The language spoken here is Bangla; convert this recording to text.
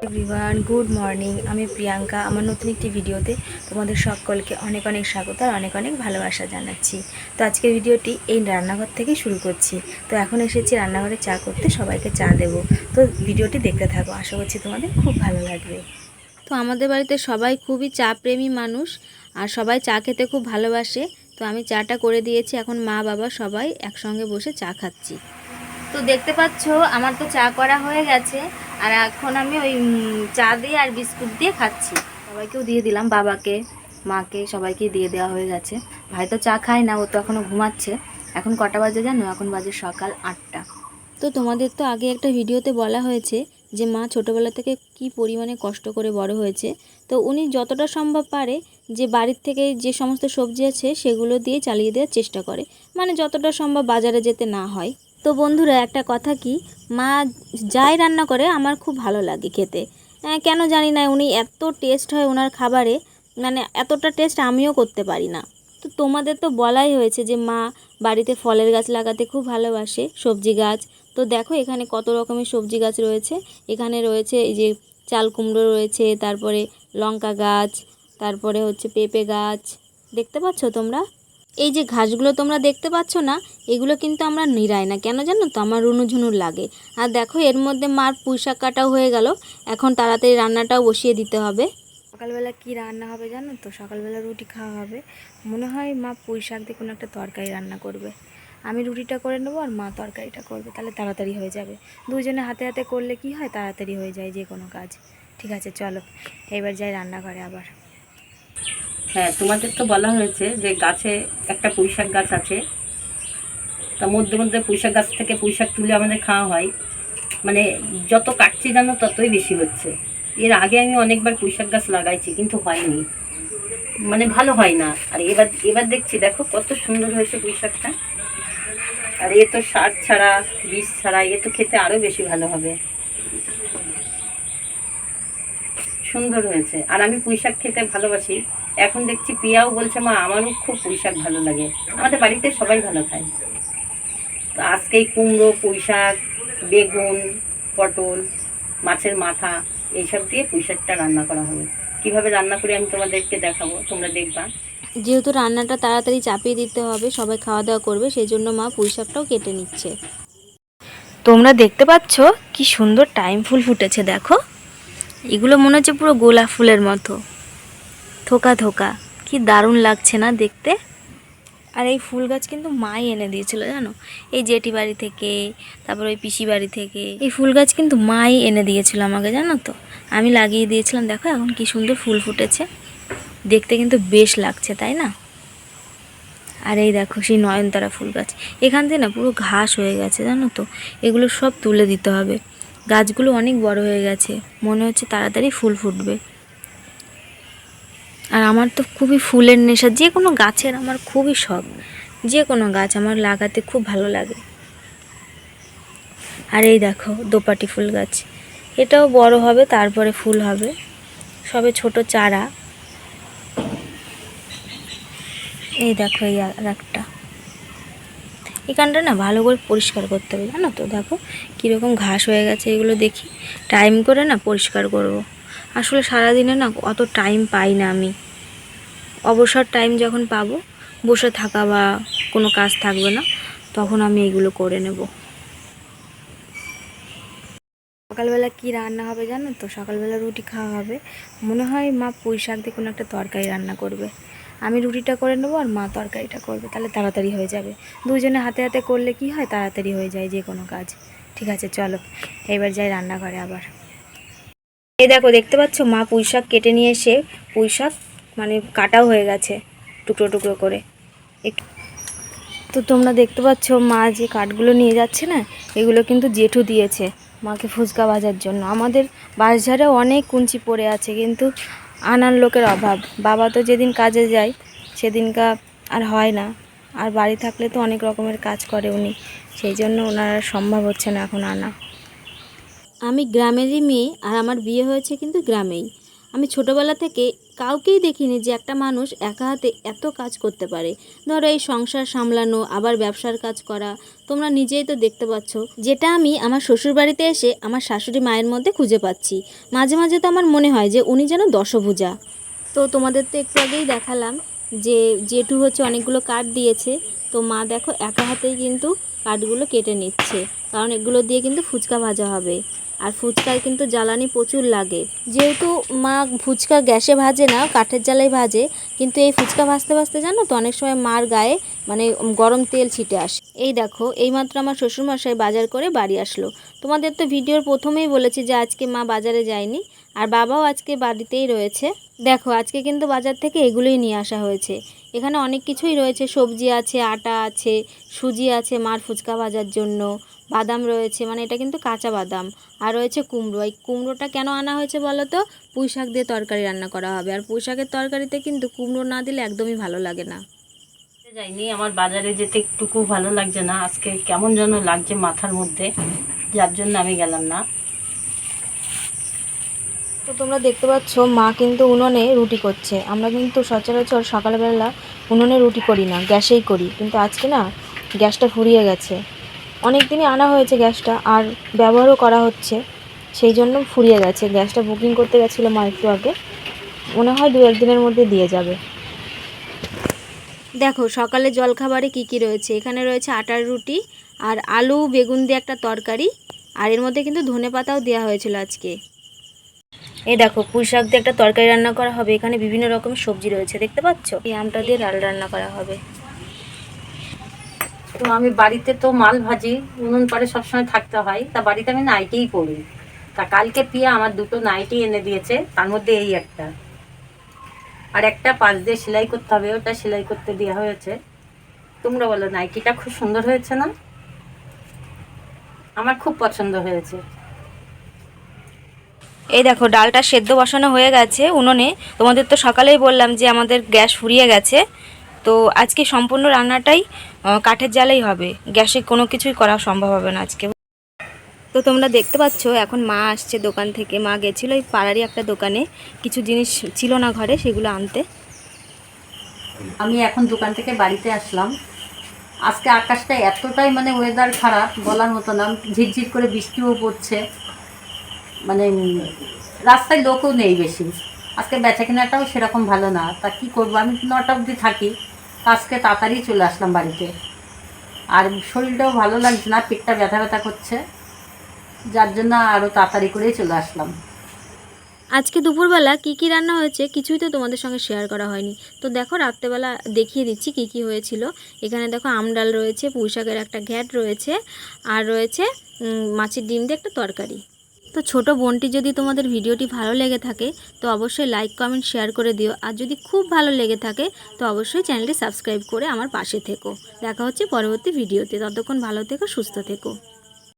Everyone, good morning. আমি প্রিয়াঙ্কা। আমার নতুন একটি ভিডিওতে তোমাদের সকলকে অনেক অনেক স্বাগত আর অনেক অনেক ভালোবাসা জানাচ্ছি। তো আজকের ভিডিওটি এই রান্নাঘর থেকে শুরু করছি। তো এখন এসেছি রান্নাঘরে চা করতে, সবাইকে চা দেবো। তো ভিডিওটি দেখতে থাকো, আশা করছি তোমাদের খুব ভালো লাগবে। তো আমাদের বাড়িতে সবাই খুবই চা প্রেমী মানুষ আর সবাই চা খেতে খুব ভালোবাসে। তো আমি চাটা করে দিয়েছি, এখন মা বাবা সবাই একসঙ্গে বসে চা খাচ্ছি। তো দেখতে পাচ্ছ আমার তো চা করা হয়ে গেছে আর এখন আমি ওই চা দিয়ে আর বিস্কুট দিয়ে খাচ্ছি। সবাইকেও দিয়ে দিলাম, বাবাকে, মাকে, সবাইকে দিয়ে দেওয়া হয়ে গেছে। ভাই তো চা খায় না, ও তো এখনও ঘুমাচ্ছে। এখন কটা বাজে জানো? এখন বাজে সকাল 8টা। তো তোমাদের তো আগে একটা ভিডিওতে বলা হয়েছে যে মা ছোটোবেলা থেকে কি পরিমাণে কষ্ট করে বড় হয়েছে। তো উনি যতটা সম্ভব পারে যে বাড়ির থেকে যে সমস্ত সবজি আছে সেগুলো দিয়ে চালিয়ে দেওয়ার চেষ্টা করে, মানে যতটা সম্ভব বাজারে যেতে না হয়। তো বন্ধুরা, একটা কথা কি, মা যাই রান্না করে আমার খুব ভালো লাগে খেতে। কেন জানি না, উনি এত টেস্ট হয় ওনার খাবারে, মানে এতটা টেস্ট আমিও করতে পারি না। তো তোমাদের তো বলাই হয়েছে যে মা বাড়িতে ফলের গাছ লাগাতে খুব ভালোবাসে, সবজি গাছ। তো দেখো এখানে কত রকমের সবজি গাছ রয়েছে। এখানে রয়েছে এই যে চাল কুমড়ো রয়েছে, তারপরে লঙ্কা গাছ, তারপরে হচ্ছে পেঁপে গাছ। দেখতে পাচ্ছ তোমরা? এই যে ঘাসগুলো তোমরা দেখতে পাচ্ছ না, এগুলো কিন্তু আমরা নিড়াই না, কেন জানো তো? আমার রুনুঝুনুর লাগে। আর দেখো এর মধ্যে মার পুঁইশাক কাটাও হয়ে গেল, এখন তাড়াতাড়ি রান্নাটাও বসিয়ে দিতে হবে। সকালবেলা কি রান্না হবে জানো তো? সকালবেলা রুটি খাওয়া হবে। মনে হয় মা পুঁইশাক দিয়ে কোনো একটা তরকারি রান্না করবে। আমি রুটিটা করে নেবো আর মা তরকারিটা করবে, তাহলে তাড়াতাড়ি হয়ে যাবে। দুজনে হাতে হাতে করলে কি হয়, তাড়াতাড়ি হয়ে যায় যে কোনো কাজ। ঠিক আছে, চলো এবার যাই রান্নাঘরে আবার। হ্যাঁ, তোমাদের তো বলা হয়েছে যে গাছে একটা পুঁইশাক গাছ আছে, তা মধ্যে মধ্যে পুঁইশাক গাছ থেকে পুঁইশাক তুলে আমাদের খাওয়া হয়। মানে যত কাটছি জানো ততই বেশি হচ্ছে। এর আগে আমি অনেকবার পুঁইশাক গাছ লাগাইছি কিন্তু হয়নি, মানে ভালো হয় না। আর এবার এবার দেখছি, দেখো কত সুন্দর হয়েছে পুঁইশাকটা। আর এ তো সার ছাড়া, বীজ ছাড়া, এ তো খেতে আরও বেশি ভালো হবে। সুন্দর হয়েছে। আর আমি পুঁইশাক খেতে ভালোবাসি। এখন দেখছি পিয়াও বলছে মা আমারও খুব পুঁইশাক ভালো লাগে। আমাদের বাড়িতে সবাই ভালো খায়। তো আজকেই কুমড়ো, পুঁইশাক, বেগুন, পটল, মাছের মাথা এইসব দিয়ে পুঁইশাকটা রান্না করা হবে। কিভাবে রান্না করে আমি তোমাদেরকে দেখাবো, তোমরা দেখবা। যেহেতু রান্নাটা তাড়াতাড়ি চাপিয়ে দিতে হবে, সবাই খাওয়া দাওয়া করবে, সেই জন্য মা পুঁইশাকটাও কেটে নিচ্ছে। তোমরা দেখতে পাচ্ছ কি সুন্দর টাইম ফুল ফুটেছে, দেখো। এগুলো মনে হচ্ছে পুরো গোলাপ ফুলের মতো, থোকা থোকা। কি দারুণ লাগছে না দেখতে? আর এই ফুল গাছ কিন্তু মাই এনে দিয়েছিল জানো, এই জেঠি বাড়ি থেকে, তারপর ওই পিসি বাড়ি থেকে। এই ফুল গাছ কিন্তু মাই এনে দিয়েছিল আমাকে, জানো তো। আমি লাগিয়ে দিয়েছিলাম, দেখো এখন কি সুন্দর ফুল ফুটেছে, দেখতে কিন্তু বেশ লাগছে, তাই না? আর এই দেখো সেই নয়নতারা ফুল গাছ, এখান থেকে না পুরো ঘাস হয়ে গেছে জানো তো। এগুলো সব তুলে দিতে হবে। গাছগুলো অনেক বড় হয়ে গেছে, মনে হচ্ছে তাড়াতাড়ি ফুল ফুটবে। আর আমার তো খুবই ফুলের নেশা, যে কোনো গাছের আমার খুবই শখ। যে কোনো গাছ আমার লাগাতে খুব ভালো লাগে। আর এই দেখো দোপাটি ফুল গাছ, এটাও বড় হবে, তারপরে ফুল হবে, সবে ছোট চারা। এই দেখো এই আর একটা, এখানটা না ভালো করে পরিষ্কার করতে হবে জানো তো। দেখো কীরকম ঘাস হয়ে গেছে, এগুলো দেখি টাইম করে না পরিষ্কার করব। আসলে সারাদিনে না অত টাইম পাই না আমি। অবসর টাইম যখন পাবো, বসে থাকা বা কোনো কাজ থাকবে না, তখন আমি এগুলো করে নেব। সকালবেলা কি রান্না হবে জানো তো? সকালবেলা রুটি খাওয়া হবে। মনে হয় মা পুঁই শাক দিয়ে কোনো একটা তরকারি রান্না করবে। আমি রুটিটা করে নেবো আর মা তরকারিটা করবে, তাহলে তাড়াতাড়ি হয়ে যাবে। দুজনে হাতে হাতে করলে কি হয়, তাড়াতাড়ি হয়ে যায় যে কোনো কাজ। ঠিক আছে, চলো এবার যাই রান্নাঘরে আবার। এই দেখো দেখতে পাচ্ছ মা পুঁই শাক কেটে নিয়ে এসে, পুঁই শাক মানে কাটাও হয়ে গেছে টুকরো টুকরো করে। একটু তো তোমরা দেখতে পাচ্ছ মা যে কাঠগুলো নিয়ে যাচ্ছে না, এগুলো কিন্তু জেঠু দিয়েছে মাকে ফুচকা ভাজার জন্য। আমাদের বাঁশঝাড়ে অনেক কুঞ্চি পড়ে আছে, কিন্তু আনার লোকের অভাব। বাবা তো যেদিন কাজে যায় সেদিনকা আর হয় না, আর বাড়ি থাকলে তো অনেক রকমের কাজ করে উনি, সেই জন্য ওনার আর সম্ভব হচ্ছে না এখন আনা। আমি গ্রামেরই মেয়ে আর আমার বিয়ে হয়েছে কিন্তু গ্রামেই। আমি ছোটোবেলা থেকে কাউকেই দেখিনি যে একটা মানুষ একা হাতে এত কাজ করতে পারে। ধরো এই সংসার সামলানো, আবার ব্যবসার কাজ করা, তোমরা নিজেই তো দেখতে পাচ্ছ, যেটা আমি আমার শ্বশুরবাড়িতে এসে আমার শাশুড়ি মায়ের মধ্যে খুঁজে পাচ্ছি। মাঝে মাঝে তো আমার মনে হয় যে উনি যেন দশভুজা। তো তোমাদের তো একটু আগেই দেখালাম যে জেঠু হচ্ছে অনেকগুলো কাঠ দিয়েছে, তো মা দেখো একা হাতেই কিন্তু কাঠগুলো কেটে নিচ্ছে, কারণ এগুলো দিয়ে কিন্তু ফুচকা ভাজা হবে। আর ফুচকায় কিন্তু জ্বালানি প্রচুর লাগে, যেহেতু মা ফুচকা গ্যাসে ভাজে না, কাঠের জ্বালায় ভাজে, কিন্তু এই ফুচকা ভাজতে ভাজতে জানো তো অনেক সময় মার গায়ে মানে গরম তেল ছিটে আসে। এই দেখো এইমাত্র আমার শ্বশুরমশাই বাজার করে বাড়ি আসলো। তোমাদের তো ভিডিওর প্রথমেই বলেছি যে আজকে মা বাজারে যায়নি, আর বাবাও আজকে বাড়িতেই রয়েছে। দেখো আজকে কিন্তু বাজার থেকে এগুলোই নিয়ে আসা হয়েছে। এখানে অনেক কিছুই রয়েছে, সবজি আছে, আটা আছে, সুজি আছে মার ফুচকা ভাজার জন্য, বাদাম রয়েছে, মানে এটা কিন্তু কাঁচা বাদাম, আর রয়েছে কুমড়ো। এই কুমড়োটা কেন আনা হয়েছে বলো তো? পুঁই শাক দিয়ে তরকারি রান্না করা হবে, আর পুঁই শাকের তরকারিতে কিন্তু কুমড়ো না দিলে একদমই ভালো লাগে না। যাইনি, আমার বাজারে যেতে একটুকু ভালো লাগছে না, আজকে কেমন যেন লাগছে মাথার মধ্যে, যার জন্য আমি গেলাম না। তো তোমরা দেখতে পাচ্ছ মা কিন্তু উনুনে রুটি করছে। আমরা কিন্তু সচরাচর সকালবেলা উনুনে রুটি করি না, গ্যাসেই করি, কিন্তু আজকে না গ্যাসটা ফুরিয়ে গেছে। অনেক দিনই আনা হয়েছে গ্যাসটা, আর ব্যবহারও করা হচ্ছে, সেই জন্য ফুরিয়ে গেছে। গ্যাসটা বুকিং করতে গেছিলো মা একটু আগে, মনে হয় 2-1 দিনের মধ্যে দিয়ে যাবে। দেখো সকালে জলখাবারে কি কি রয়েছে, এখানে রয়েছে আটার রুটি আর আলু বেগুন দিয়ে একটা তরকারি, আর এর মধ্যে কিন্তু ধনেপাতাও দেওয়া হয়েছিল আজকে। এই দেখো পুঁই শাক দিয়ে একটা তরকারি রান্না করা হবে, এখানে বিভিন্ন রকমের সবজি রয়েছে দেখতে পাচ্ছ। এই আমটা দিয়ে ডাল রান্না করা হবে। তো আমি বাড়িতে তো মাল ভাজি, উনুন পাড়ে সবসময় থাকতে হয়, তা বাড়িতে আমি নাইটিই পরি। তা কালকে পিয়া আমার 2টো নাইটি এনে দিয়েছে, তার মধ্যে এই একটা, আর একটা পাশ দিয়ে সেলাই করতে হবে, ওটা সেলাই করতে দেওয়া হয়েছে। তোমরা বলো নাইটিটা খুব সুন্দর হয়েছে না? আমার খুব পছন্দ হয়েছে। এই দেখো ডালটা সেদ্ধ বসানো হয়ে গেছে উনুনে। তোমাদের তো সকালেই বললাম যে আমাদের গ্যাস ফুরিয়ে গেছে, তো আজকে সম্পূর্ণ রান্নাটাই কাঠের জ্বালাই হবে, গ্যাসে কোনো কিছুই করা সম্ভব হবে না আজকে। তো তোমরা দেখতে পাচ্ছ এখন মা আসছে দোকান থেকে। মা গেছিলো এই পাড়ারই একটা দোকানে, কিছু জিনিস ছিল না ঘরে, সেগুলো আনতে। আমি এখন দোকান থেকে বাড়িতে আসলাম। আজকে আকাশটা এতটাই মানে ওয়েদার খারাপ, বলার মতো না। ঝিরঝির করে বৃষ্টিও পড়ছে, মানে রাস্তায় লোকও নেই বেশি। আজকে বেচাকেনাটাও সেরকম ভালো না। তা কী করবো, আমি 9টা অবধি থাকি, আজকে তাড়াতাড়ি চলে আসলাম বাড়িতে। আর শরীরটাও ভালো লাগছে না, পেটটা ব্যথা ব্যথা করছে, যার জন্য আরও তাড়াতাড়ি করেই চলে আসলাম। আজকে দুপুরবেলা কি কি রান্না হয়েছে কিছুই তো তোমাদের সঙ্গে শেয়ার করা হয়নি। তো দেখো রাত্রেবেলা দেখিয়ে দিচ্ছি কি কি হয়েছিল। এখানে দেখো আমডাল রয়েছে, পুঁই শাকের একটা ঘ্যাট রয়েছে, আর রয়েছে মাছের ডিম দিয়ে একটা তরকারি। তো ছোট বোনটি যদি তোমাদের ভিডিওটি ভালো লেগে থাকে তো অবশ্যই লাইক কমেন্ট শেয়ার করে দিও, আর যদি খুব ভালো লেগে থাকে তো অবশ্যই চ্যানেলটি সাবস্ক্রাইব করে আমার পাশে থেকো। দেখা হচ্ছে পরবর্তী ভিডিওতে, ততক্ষণ ভালো থেকো, সুস্থ থেকো।